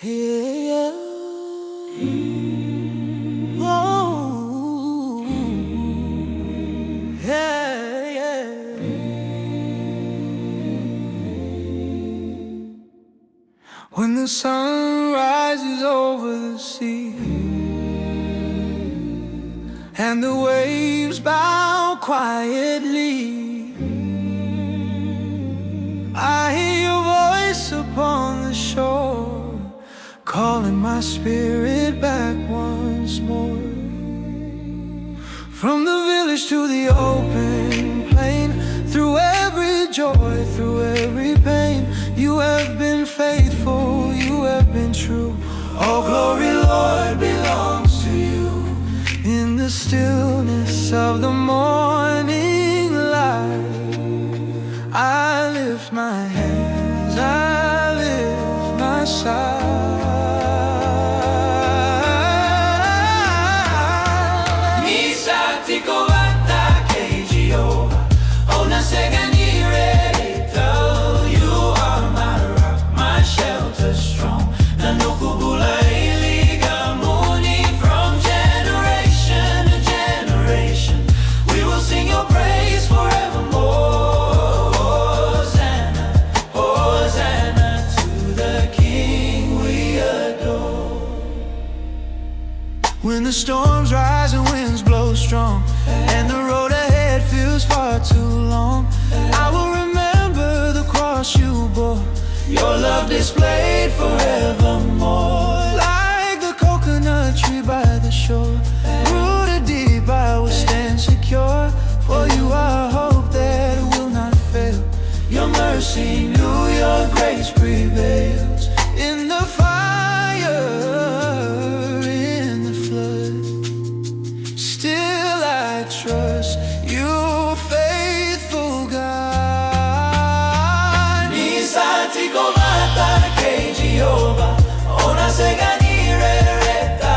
Yeah. Oh, yeah, yeah. When the sun rises over the sea and the waves bow quietly, I hear your voice upon the shore, calling my spirit back once more. From the village to the open plain, through every joy, through every pain, you have been faithful, you have been true. All glory, Lord, belongs to you. In the stillness of the morning light, I lift my hands, I lift my sight. When the storms rise and winds blow strong, and the road ahead feels far too long, I will remember the cross you bore, your love displayed forevermore. Like the coconut tree by the shore, rooted deep I will stand secure. For you are hope that will not fail, your mercy new, your grace prevails. In the fire, trust you, faithful God. Nisatiko matake Jehovah, ona seganire reta.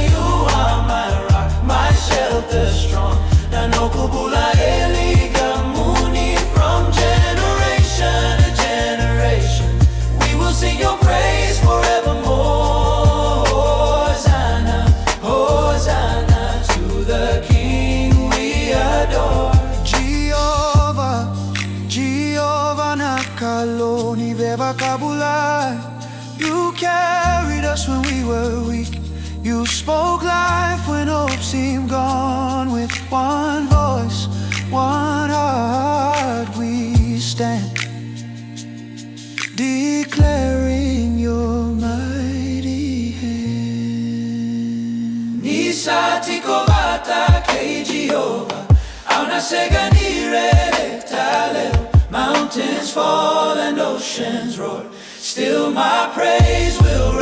You are my rock, my shelter strong. Nanokubula eligamuni, from generation to generation. We will sing your praise forevermore. Hosanna, Hosanna to the King. Kaloni veva kabulai. You carried us when we were weak. You spoke life when hope seemed gone. With one voice, one heart, we stand, declaring your mighty hand. Nisatiko vatake Jehovah, auna seganire talel. Mountains fall and oceans roar, still my praise will rise.